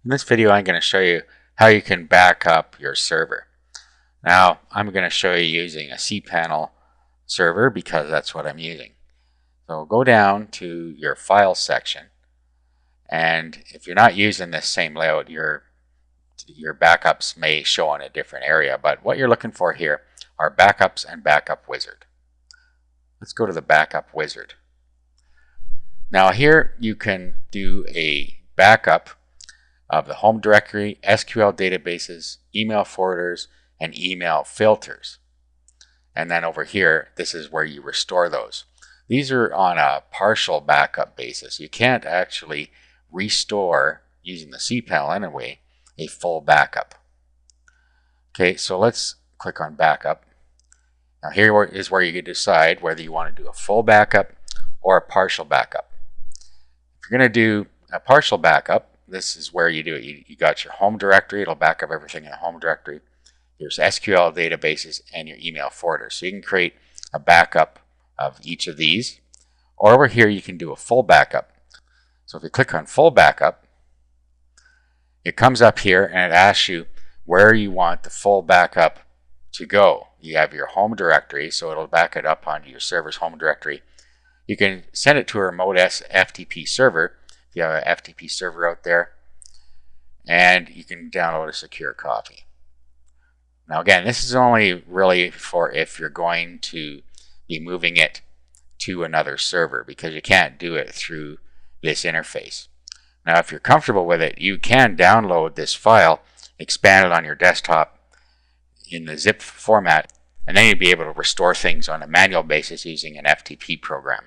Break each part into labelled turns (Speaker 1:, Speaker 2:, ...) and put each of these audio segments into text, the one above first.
Speaker 1: In this video, I'm going to show you how you can back up your server. Now, I'm going to show you using a cPanel server because that's what I'm using. So go down to your File section, and if you're not using this same layout, your backups may show in a different area, but what you're looking for here are backups and backup wizard. Let's go to the backup wizard. Now here you can do a backup of the home directory, SQL databases, email forwarders, and email filters. And then over here, this is where you restore those. These are on a partial backup basis. You can't actually restore, using the cPanel anyway, a full backup. Okay, so let's click on backup. Now here is where you can decide whether you want to do a full backup or a partial backup. If you're going to do a partial backup, this is where you do it. You got your home directory. It'll back up everything in the home directory. There's SQL databases and your email forwarder. So you can create a backup of each of these. Or over here, you can do a full backup. So if you click on full backup, it comes up here and it asks you where you want the full backup to go. You have your home directory, so it'll back it up onto your server's home directory. You can send it to a remote FTP server. You have an FTP server out there, and you can download a secure copy. Now again, this is only really for if you're going to be moving it to another server, because you can't do it through this interface. Now if you're comfortable with it, you can download this file, expand it on your desktop in the zip format, and then you'll be able to restore things on a manual basis using an FTP program.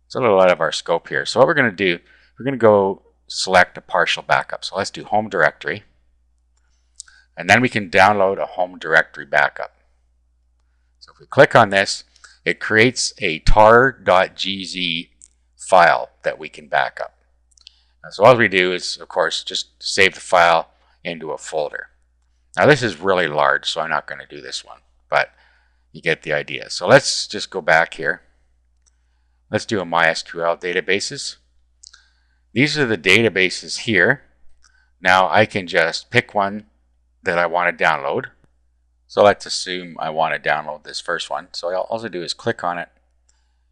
Speaker 1: It's a little out of our scope here. So what we're going to do, we're going to go select a partial backup. So let's do home directory. And then we can download a home directory backup. So if we click on this, it creates a tar.gz file that we can back up. And so all we do is, of course, just save the file into a folder. Now this is really large, so I'm not going to do this one, but you get the idea. So let's just go back here. Let's do a MySQL databases. These are the databases here. Now I can just pick one that I want to download. So let's assume I want to download this first one. So all I'll do is click on it,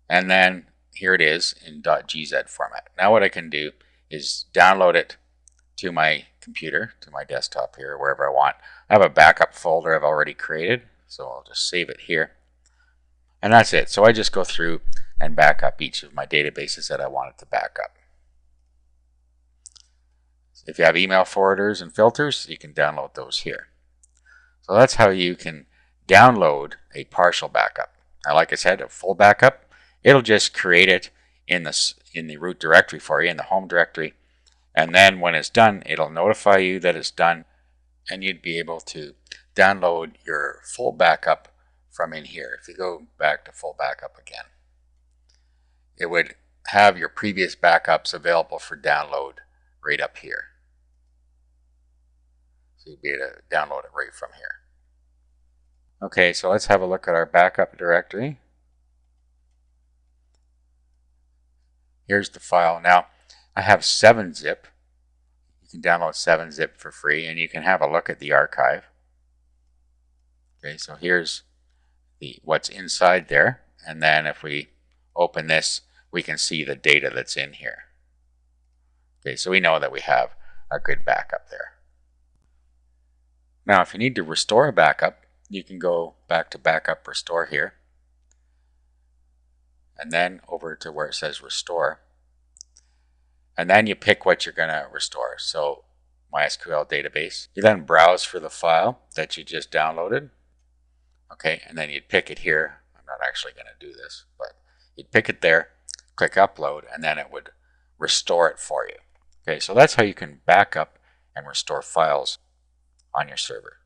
Speaker 1: and then here it is in .gz format. Now what I can do is download it to my computer, to my desktop here, wherever I want. I have a backup folder I've already created, so I'll just save it here. And that's it. So I just go through and back up each of my databases that I wanted to back up. If you have email forwarders and filters, you can download those here. So that's how you can download a partial backup. Now, like I said, a full backup, it'll just create it in the root directory for you, in the home directory. And then when it's done, it'll notify you that it's done, and you'd be able to download your full backup from in here. If you go back to full backup again, it would have your previous backups available for download right up here. So you'd be able to download it right from here. Okay, so let's have a look at our backup directory. Here's the file. Now, I have 7-zip. You can download 7-zip for free, and you can have a look at the archive. Okay, so here's what's inside there, and then if we open this, we can see the data that's in here. Okay, so we know that we have a good backup there. Now, if you need to restore a backup, you can go back to Backup Restore here, and then over to where it says Restore. And then you pick what you're going to restore. So MySQL database. You then browse for the file that you just downloaded. Okay, and then you'd pick it here. I'm not actually going to do this, but you'd pick it there, click Upload, and then it would restore it for you. Okay, so that's how you can back up and restore files on your server.